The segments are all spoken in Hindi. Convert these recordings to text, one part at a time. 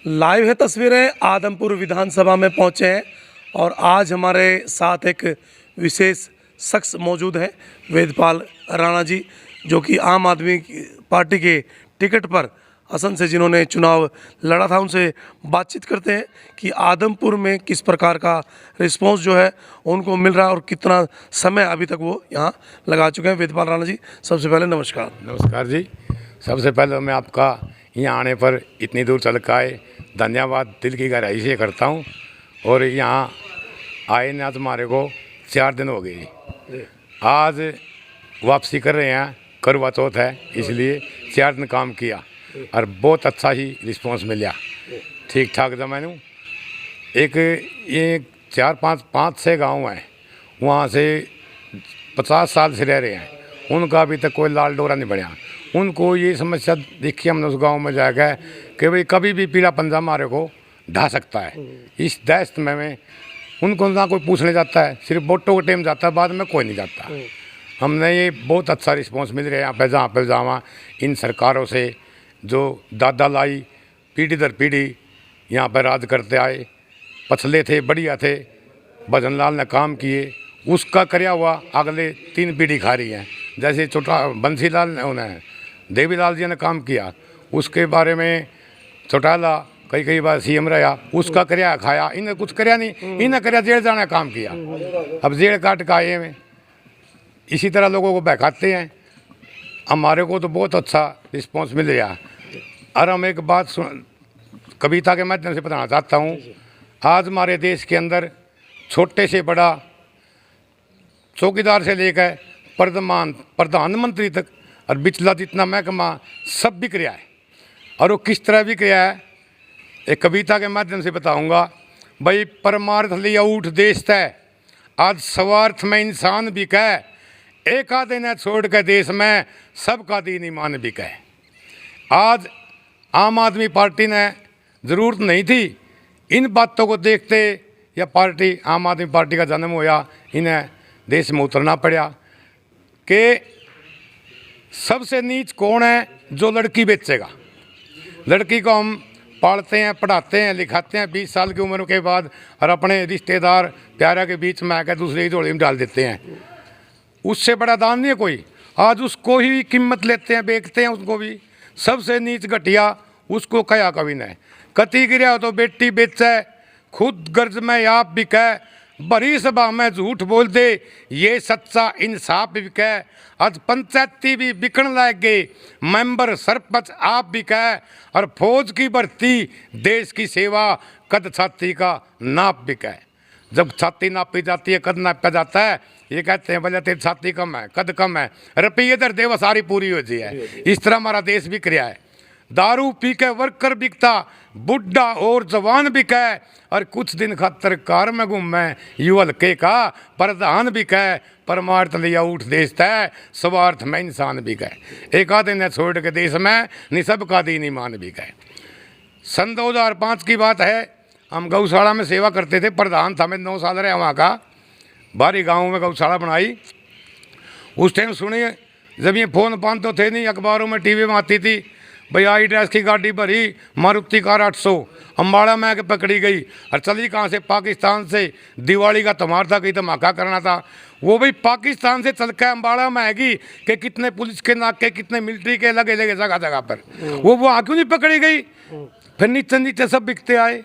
लाइव है तस्वीरें, आदमपुर विधानसभा में पहुंचे हैं और आज हमारे साथ एक विशेष शख्स मौजूद है, वेदपाल राणा जी, जो कि आम आदमी पार्टी के टिकट पर असम से जिन्होंने चुनाव लड़ा था। उनसे बातचीत करते हैं कि आदमपुर में किस प्रकार का रिस्पांस जो है उनको मिल रहा है और कितना समय अभी तक वो यहाँ लगा चुके हैं। वेदपाल राणा जी, सबसे पहले नमस्कार। नमस्कार जी। सबसे पहले मैं आपका यहाँ आने पर इतनी दूर चल के आए धन्यवाद दिल की गहराई से करता हूँ। और यहाँ आए ना तुम्हारे को 4 दिन हो गए, आज वापसी कर रहे हैं, करवा चौथ है इसलिए 4 दिन काम किया और बहुत अच्छा ही रिस्पांस मिला, ठीक ठाक जमानू। एक ये 4-5-6 गांव हैं, वहाँ से 50 साल से रह रहे हैं, उनका अभी तक कोई लाल डोरा नहीं बढ़िया। उनको ये समस्या देखी हमने उस गांव में जाकर कि भाई कभी भी पीला पंजा हमारे को ढा सकता है। इस दहशत में उनको ना कोई पूछने जाता है, सिर्फ वोटों का टाइम जाता है, बाद में कोई नहीं जाता। हमने ये बहुत अच्छा रिस्पांस मिल रहा है यहाँ पे, जहाँ पर जावा इन सरकारों से जो दादा लाई पीढ़ी दर पीढ़ी यहाँ पर राज करते आए, पछले थे, बढ़िया थे, भजन लाल ने काम किए, उसका करया हुआ अगले 3 पीढ़ी खा रही हैं। जैसे छोटा बंसीलाल ने उन्हें देवीलाल जी ने काम किया, उसके बारे में चौटाला कई बार सीएम रहा, उसका करया खाया, इन्हें कुछ करया नहीं, इन्हें करया जेल जाने काम किया, अब जेल काट का आए में इसी तरह लोगों को बहकाते हैं। हमारे को तो बहुत अच्छा रिस्पांस मिल रहा। और हम एक बात कविता के माध्यम से बताना चाहता हूँ। आज हमारे देश के अंदर छोटे से बड़ा, चौकीदार से लेकर प्रधानमंत्री तक और बिचला जितना महकमा सब बिक रहा है। और वो किस तरह बिक रहा है, एक कविता के माध्यम से बताऊंगा। भाई परमार्थ लिया उठ देश तय, आज स्वार्थ में इंसान बिका, एक आधे ने छोड़ के देश में सबका दीन ईमान बिका। आज आम आदमी पार्टी ने ज़रूरत नहीं थी इन बातों को देखते, या पार्टी आम आदमी पार्टी का जन्म होया, इन्हें देश में उतरना पड़ा कि सबसे नीच कौन है, जो लड़की बेचेगा। लड़की को हम पालते हैं, पढ़ाते हैं, लिखाते हैं 20 साल की उम्र के बाद, और अपने रिश्तेदार प्यारा के बीच में आकर दूसरे की झोली में डाल देते हैं। उससे बड़ा दान नहीं है कोई। आज उसको ही कीमत लेते हैं, बेचते हैं उसको भी। सबसे नीच घटिया उसको कया कभी न कति गिरा तो बेटी बेचे, खुद गर्ज में आप बिकै, बड़ी सभा में झूठ बोल दे, ये सच्चा इंसाफ बिकै। आज पंचायती भी बिकन लग गए, मेंबर सरपंच आप बिकै, और फौज की भर्ती देश की सेवा कद छाती का नाप बिकै। जब छाती नापी जाती है, कद नापा जाता है, ये कहते हैं भले तेरी छाती कम है, कद कम है, रुपये दर देवा सारी पूरी हो जी है। इस तरह हमारा देश बिक रहा है। दारू पी के वर्कर बिकता, बुढ़ा और जवान बिकै, और कुछ दिन खातर कार में घूमे यू हल्के का प्रधान बिकै। परमार्थ लिया उठ देश तय, स्वार्थ में इंसान बिकै, एक आधे ने छोड़ के देश में नि सबका दीन ईमान बिकै। सन 2005 की बात है, हम गौशाला में सेवा करते थे, प्रधान था, मैं 9 साल रहा वहाँ का। बाहरी गाँव में गौशाला बनाई। उस टाइम सुनिए, जब ये फ़ोन पान तो थे नहीं, अखबारों में टीवी में आती थी, भाई आई ड्रेस की गाड़ी भरी मारुति कार 800 अम्बाड़ा में आके पकड़ी गई, और चली कहाँ से, पाकिस्तान से। दिवाली का त्योहार था, कहीं धमाका करना था, वो भाई पाकिस्तान से चल के अम्बाड़ा में आएगी कि कितने पुलिस के नाके, कितने मिलिट्री के लगे लगे जगह जगह पर, वो वहाँ क्यों नहीं पकड़ी गई। फिर नीचे नीचे सब बिकते आए।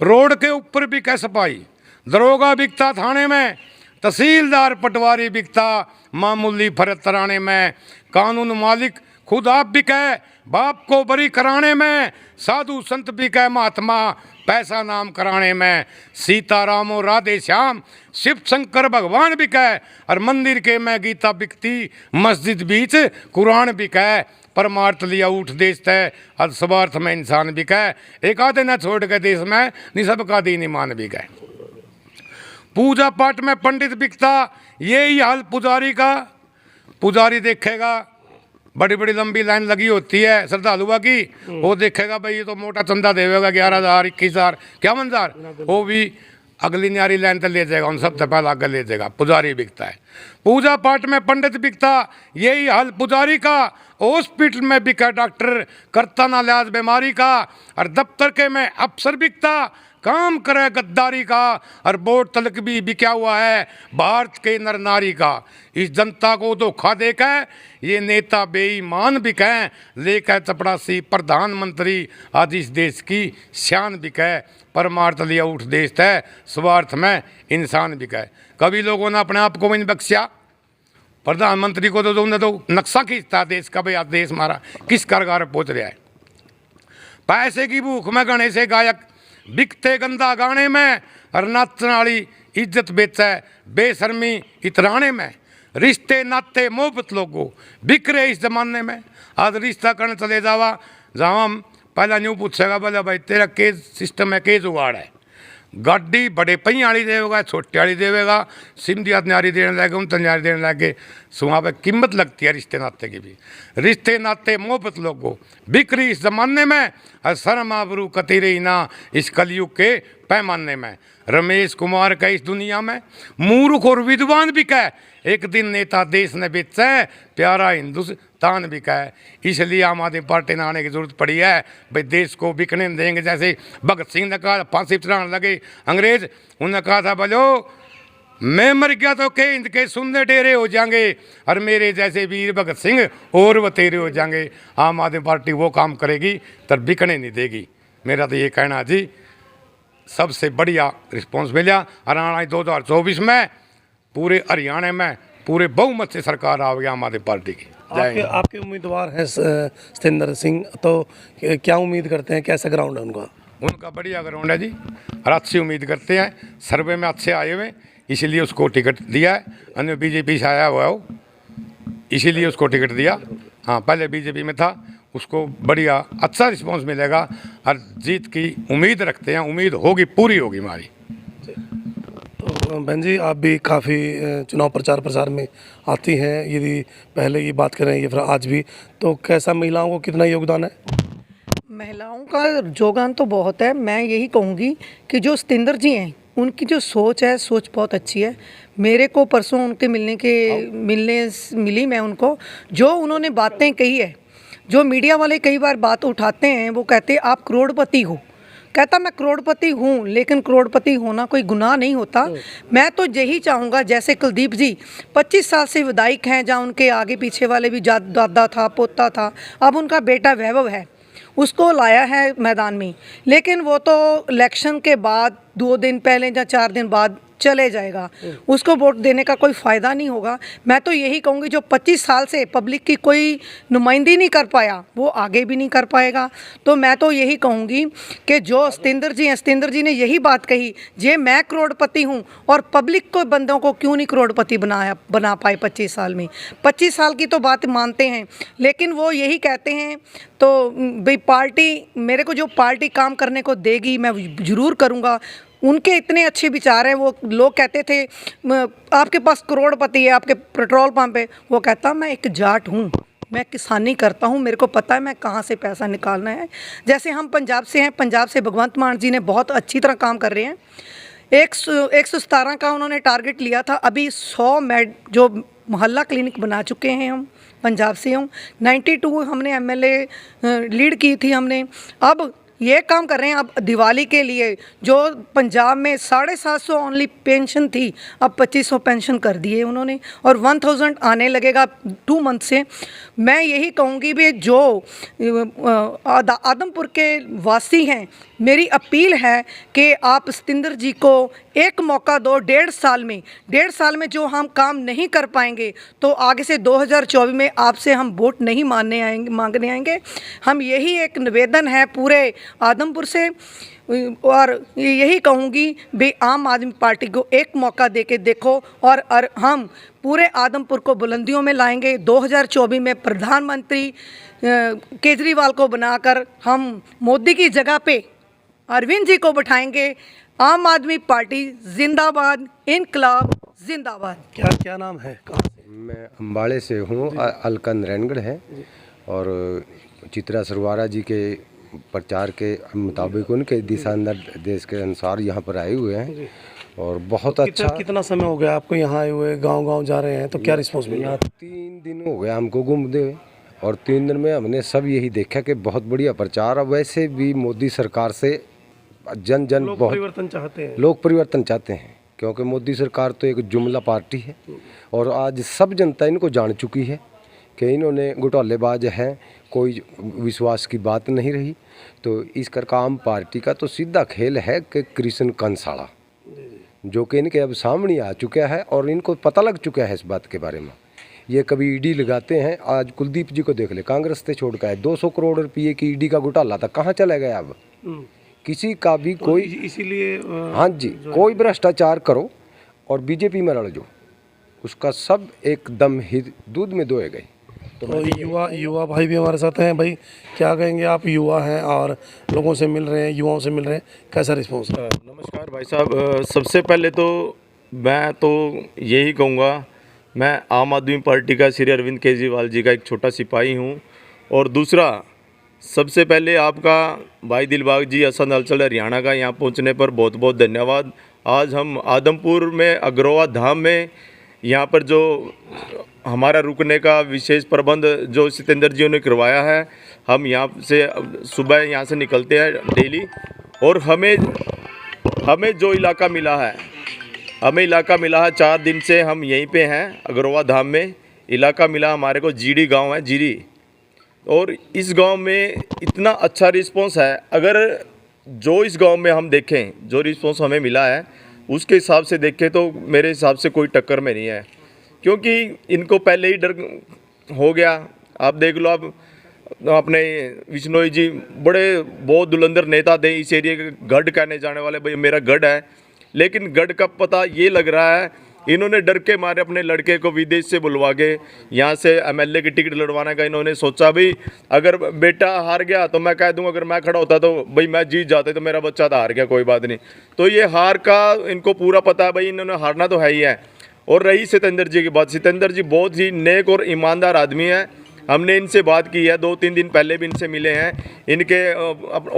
रोड के ऊपर भी कै सफाई, दरोगा बिकता थाने में, तहसीलदार पटवारी बिकता मामूली फर्ज तराने में, कानून मालिक खुद आप बिकै बाप को बरी कराने में, साधु संत बिकै महात्मा पैसा नाम कराने में, सीताराम और राधे श्याम शिव शंकर भगवान बिकै, और मंदिर के में गीता बिकती, मस्जिद बीच कुरान बिकै। परमार्थ लिया उठ देश तय, और स्वार्थ में इंसान बिकै, एक आधे न छोड़ के देश में नि सबका दीन ईमान बिकै। पूजा पाठ में पंडित बिकता, यही हाल पुजारी का। पुजारी देखेगा बड़ी बड़ी लंबी लाइन लगी होती है श्रद्धालुआ की, वो देखेगा भाई ये तो मोटा चंदा देगा 11,000 21,000 51,000, वो भी अगली न्यारी लाइन तक ले जाएगा, उन सबसे पहले आगे ले जाएगा। पुजारी बिकता है। पूजा पाठ में पंडित बिकता, यही हाल पुजारी का, हॉस्पिटल में बिका डॉक्टर, करता ना इलाज बीमारी का, और दफ्तर के में अफसर बिकता, काम करे गद्दारी का, और वोट तलक भी बिका हुआ है भारत के नर नारी का। इस जनता को धोखा देकर ये नेता बेईमान बिके, लेकर चपड़ासी प्रधानमंत्री आज इस देश की शान बिके। परमार्थ लिया उठ देश है, स्वार्थ में इंसान बिके। कभी लोगों ने अपने आप को भी नहीं बख्शिया। प्रधानमंत्री को तो उन्होंने तो नक्शा खींचता देश का, भाई आज देश हमारा किस कारगर पहुँच रहा है। पैसे की भूख में गणे से गायक बिकते गंदा गाने में, और नाचने वाली इज्जत बेचे बेशर्मी इतराने में। रिश्ते नाते मोहब्बत लोगों बिक रहे इस जमाने में। आज रिश्ता करने चले जावा, जहाँ हम पहला न्यू पूछेगा, बोले भाई तेरा के सिस्टम है, के जुगाड़ है। गाड़ी बड़े पहिया वाली देगा, छोटे वाली देगा, सिमदी न्यारी देने लगे, उन न्यारी देने लगे। सुहा पे कीमत लगती है रिश्ते नाते की भी। रिश्ते नाते मोहब्बत लोगों बिक्री इस जमाने में, और शर्म आबरू कती रही ना इस कलयुग के पैमाने में। रमेश कुमार का इस दुनिया में मूर्ख और विद्वान भी कह, एक दिन नेता देश ने बेचा, प्यारा हिंदुस्तान भी कह। इसलिए आम आदमी पार्टी ने आने की जरूरत पड़ी है, भाई देश को बिकने देंगे। जैसे भगत सिंह ने कहा, फांसी चढ़ाने लगे अंग्रेज, उन्होंने कहा था बोलो मैं मर गया तो के हिंद के सुनने डेरे हो जाएंगे, और मेरे जैसे वीर भगत सिंह और बतेरे हो जाएंगे। आम आदमी पार्टी वो काम करेगी तब बिकने नहीं देगी। मेरा तो ये कहना जी, सबसे बढ़िया रिस्पॉन्स मिला। हरियाणा 2024 में पूरे हरियाणा में पूरे बहुमत से सरकार आ गई आम आदमी पार्टी की। आपके उम्मीदवार हैं सतेंद्र सिंह, तो क्या उम्मीद करते हैं, कैसा ग्राउंड है उनका? उनका बढ़िया ग्राउंड है जी, और अच्छी उम्मीद करते हैं। सर्वे में अच्छे आए हुए, इसीलिए उसको टिकट दिया है। अन्य बीजेपी से आया हुआ हो, इसीलिए उसको टिकट दिया। हाँ, पहले बीजेपी में था, उसको बढ़िया अच्छा रिस्पॉन्स मिलेगा, और जीत की उम्मीद रखते हैं। उम्मीद होगी, पूरी होगी हमारी। तो बहन जी, आप भी काफ़ी चुनाव प्रचार में आती हैं, यदि पहले की बात करें या फिर आज भी, तो कैसा महिलाओं को कितना योगदान है? महिलाओं का योगदान तो बहुत है। मैं यही कहूँगी कि जो सतेंद्र जी हैं, उनकी जो सोच है, सोच बहुत अच्छी है। मेरे को परसों उनके मिली मैं उनको, जो उन्होंने बातें कही है, जो मीडिया वाले कई बार बात उठाते हैं, वो कहते हैं आप करोड़पति हो। कहता मैं करोड़पति हूँ, लेकिन करोड़पति होना कोई गुनाह नहीं होता। मैं तो यही चाहूँगा, जैसे कुलदीप जी 25 साल से विधायक हैं, जहाँ उनके आगे पीछे वाले भी दादा था, पोता था, अब उनका बेटा वैभव है, उसको लाया है मैदान में। लेकिन वो तो इलेक्शन के बाद 2 दिन पहले या 4 दिन बाद चले जाएगा, उसको वोट देने का कोई फ़ायदा नहीं होगा। मैं तो यही कहूँगी, जो 25 साल से पब्लिक की कोई नुमाइंदगी नहीं कर पाया, वो आगे भी नहीं कर पाएगा। तो मैं तो यही कहूँगी कि जो सतेंद्र जी हैं, सतेंद्र जी ने यही बात कही, जे मैं करोड़पति हूँ, और पब्लिक को बंदों को क्यों नहीं करोड़पति बना पाए 25 साल में। 25 साल की तो बात मानते हैं, लेकिन वो यही कहते हैं तो भाई पार्टी, मेरे को जो पार्टी काम करने को देगी मैं ज़रूर करूँगा। उनके इतने अच्छे विचार हैं। वो लोग कहते थे आपके पास करोड़पति है, आपके पेट्रोल पंप है, वो कहता मैं एक जाट हूँ, मैं किसानी करता हूँ, मेरे को पता है मैं कहाँ से पैसा निकालना है। जैसे हम पंजाब से हैं, पंजाब से भगवंत मान जी ने बहुत अच्छी तरह काम कर रहे हैं। 117 का उन्होंने टारगेट लिया था, अभी 100 जो मोहल्ला क्लिनिक बना चुके हैं। हम पंजाब से हूँ, 92 हमने MLA लीड की थी हमने। अब ये काम कर रहे हैं। अब दिवाली के लिए जो पंजाब में 750 ओनली पेंशन थी, अब 2500 पेंशन कर दिए उन्होंने, और 1000 आने लगेगा 2 मंथ से। मैं यही कहूँगी भी जो आदमपुर के वासी हैं, मेरी अपील है कि आप सतेंद्र जी को एक मौका दो। 1.5 साल में जो हम काम नहीं कर पाएंगे, तो आगे से 2024 में आपसे हम वोट नहीं मांगने आएंगे। हम यही एक निवेदन है पूरे आदमपुर से, और यही कहूँगी भी आम आदमी पार्टी को एक मौका देके देखो, और हम पूरे आदमपुर को बुलंदियों में लाएंगे। 2024 में प्रधानमंत्री केजरीवाल को बनाकर हम मोदी की जगह पे अरविंद जी को बिठाएंगे। आम आदमी पार्टी जिंदाबाद, इनकलाब जिंदाबाद। क्या नाम है, कहाँ से? मैं अम्बाड़े से हूँ, अलका नारायणगढ़ है, और चित्रा सरवारा जी के प्रचार के मुताबिक उनके दिशा निर्देश के अनुसार यहाँ पर आए हुए हैं, और बहुत अच्छा। कितना समय हो गया आपको यहाँ आए हुए? गांव-गांव जा रहे हैं, तो क्या रिस्पॉन्स मिला? 3 दिन हो गया हमको घूमते हुए। और 3 दिन में हमने सब यही देखा कि बहुत बढ़िया प्रचार। और वैसे भी मोदी सरकार से जन लोग बहुत परिवर्तन चाहते हैं। लोग परिवर्तन चाहते हैं, क्योंकि मोदी सरकार तो एक जुमला पार्टी है और आज सब जनता इनको जान चुकी है कि इन्होंने घोटालेबाज हैं, कोई विश्वास की बात नहीं रही। तो इस करके आम पार्टी का तो सीधा खेल है कि कृष्ण कंसाड़ा, जो कि इनके अब सामने आ चुका है और इनको पता लग चुका है इस बात के बारे में। ये कभी ईडी लगाते हैं, आज कुलदीप जी को देख ले, कांग्रेस से छोड़ कर है, 200 करोड़ रुपये की ईडी का घोटाला था, कहाँ चला गया अब? किसी का भी कोई, इसीलिए हाँ जी, कोई भ्रष्टाचार करो और बीजेपी में लड़ जाओ, उसका सब एकदम ही दूध में दोए गए। तो युवा भाई भी हमारे साथ हैं। भाई क्या कहेंगे आप, युवा हैं और लोगों से मिल रहे हैं, युवाओं से मिल रहे हैं, कैसा रिस्पॉन्स है? नमस्कार भाई साहब, सबसे पहले तो मैं तो यही कहूँगा, मैं आम आदमी पार्टी का श्री अरविंद केजरीवाल जी का एक छोटा सिपाही हूँ। और दूसरा, सबसे पहले आपका भाई दिलबाग जी असद हलचल हरियाणा का यहाँ पहुँचने पर बहुत बहुत धन्यवाद। आज हम आदमपुर में अग्रवा धाम में यहाँ पर जो हमारा रुकने का विशेष प्रबंध जो सतेंद्र जी ने करवाया है, हम यहाँ से सुबह यहाँ से निकलते हैं डेली। और हमें जो इलाका मिला है, 4 दिन से हम यहीं पे हैं अग्रवा धाम में। इलाका मिला हमारे को जीडी गांव है, जीरी। और इस गांव में इतना अच्छा रिस्पांस है, अगर जो इस गांव में हम देखें, जो रिस्पांस हमें मिला है उसके हिसाब से देखें तो मेरे हिसाब से कोई टक्कर में नहीं है, क्योंकि इनको पहले ही डर हो गया। आप देख लो, अब अपने विश्नोई जी बहुत धुरंधर नेता थे इस एरिया के, गढ़ कहने जाने वाले, भाई मेरा गढ़ है। लेकिन गढ़ का पता ये लग रहा है, इन्होंने डर के मारे अपने लड़के को विदेश से बुलवा के यहाँ से एमएलए की टिकट लड़वाने का इन्होंने सोचा। भी अगर बेटा हार गया तो मैं कह दूंगा, अगर मैं खड़ा होता तो भाई मैं जीत जाते, तो मेरा बच्चा तो हार गया, कोई बात नहीं। तो ये हार का इनको पूरा पता है, भाई इन्होंने हारना तो है ही है। और रही सतेंद्र जी की बात, सतेंद्र जी बहुत ही नेक और ईमानदार आदमी है। हमने इनसे बात की है, 2-3 दिन पहले भी इनसे मिले हैं, इनके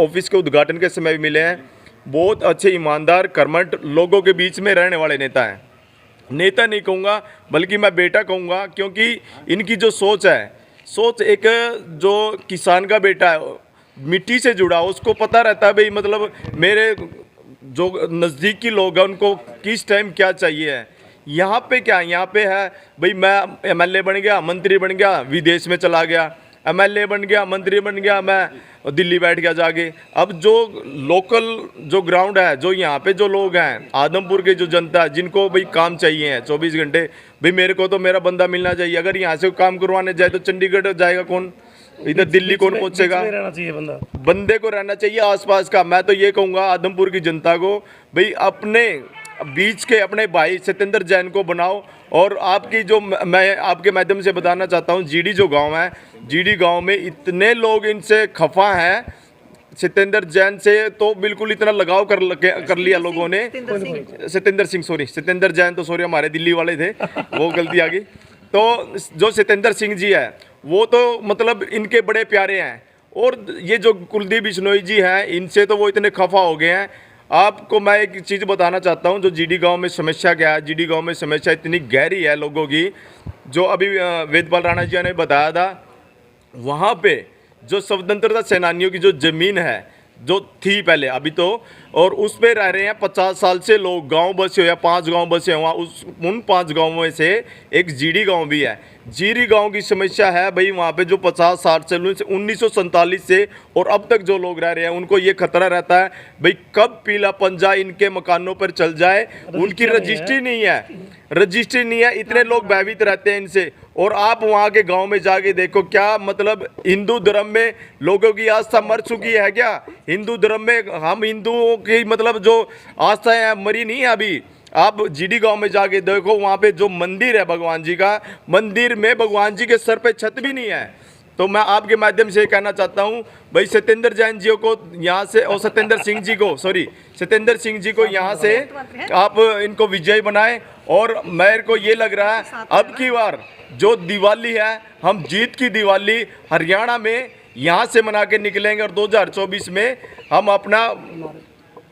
ऑफिस के उद्घाटन के समय भी मिले हैं। बहुत अच्छे ईमानदार कर्मठ लोगों के बीच में रहने वाले नेता हैं। नेता नहीं कहूँगा बल्कि मैं बेटा कहूँगा, क्योंकि इनकी जो सोच है, सोच एक जो किसान का बेटा है, मिट्टी से जुड़ा, उसको पता रहता है भाई मतलब मेरे जो नज़दीकी लोग हैं उनको किस टाइम क्या चाहिए है। यहाँ पे क्या, यहाँ पे है भाई मैं एमएलए बन गया, मंत्री बन गया, विदेश में चला गया, एमएलए बन गया, मंत्री बन गया, मैं दिल्ली बैठ गया जाके। अब जो लोकल जो ग्राउंड है, जो यहाँ पे जो लोग हैं, आदमपुर के जो जनता है, जिनको भाई काम चाहिए है 24 घंटे, भाई मेरे को तो मेरा बंदा मिलना चाहिए। अगर यहाँ से काम करवाने जाए तो चंडीगढ़ जाएगा कौन, इधर दिल्ली कौन पहुँचेगा? रहना चाहिए बंदे को रहना चाहिए आसपास का। मैं तो ये कहूँगा आदमपुर की जनता को, भाई अपने बीच के अपने भाई सतेंद्र जैन को बनाओ। और आपकी जो मैं आपके माध्यम से बताना चाहता हूँ, जीडी जो गांव है, जीडी गांव में इतने लोग इनसे खफा हैं, सतेंद्र जैन से तो बिल्कुल इतना लगाव कर लिया लोगों ने। सतेंद्र जैन तो सॉरी हमारे दिल्ली वाले थे, वो गलती आ गई। तो जो सतेंद्र सिंह जी है वो तो मतलब इनके बड़े प्यारे हैं। और ये जो कुलदीप बिश्नोई जी हैं, इनसे तो वो इतने खफा हो गए हैं। आपको मैं एक चीज़ बताना चाहता हूं, जो जीडी गांव में समस्या क्या है। जीडी गांव में समस्या इतनी गहरी है लोगों की, जो अभी वेदपाल राणा जी ने बताया था। वहाँ पे जो स्वतंत्रता सेनानियों की जो ज़मीन है, जो थी पहले, अभी तो, और उस पे रह रहे हैं 50 साल से लोग। गांव बसे हुए, 5 गांव बसे हुए, उन 5 गांवों में से एक जीडी गांव भी है। जीरी गांव की समस्या है भाई, वहाँ पे जो 50-60 से 1947 से और अब तक जो लोग रह रहे हैं, उनको ये खतरा रहता है भाई कब पीला पंजा इनके मकानों पर चल जाए। उनकी रजिस्ट्री नहीं है, इतने लोग भयभीत रहते हैं इनसे। और आप वहाँ के गांव में जाके देखो, क्या मतलब हिंदू धर्म में लोगों की आस्था मर चुकी है क्या? हिंदू धर्म में हम हिंदुओं की मतलब जो आस्था है मरी नहीं है अभी। आप जीडी गांव में जाके देखो, वहाँ पे जो मंदिर है भगवान जी का, मंदिर में भगवान जी के सर पे छत भी नहीं है। तो मैं आपके माध्यम से कहना चाहता हूँ भाई सतेंद्र जैन जी को यहाँ से, और सतेंद्र सिंह जी को यहाँ से आप इनको विजयी बनाएं। और मेरे को ये लग रहा है अब की बार जो दिवाली है, हम जीत की दिवाली हरियाणा में यहाँ से मना के निकलेंगे और 2024 में हम अपना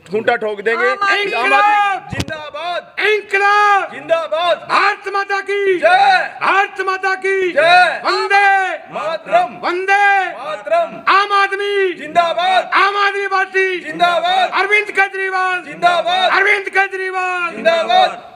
खूंटा ठोक देंगे। आम आदमी जिंदाबाद। इंकलाब जिंदाबाद, भारत माता की जय, भारत माता की जय, वंदे मातरम, वंदे मातरम, आम आदमी जिंदाबाद, आम आदमी पार्टी जिंदाबाद, अरविंद केजरीवाल जिंदाबाद, अरविंद केजरीवाल जिंदाबाद।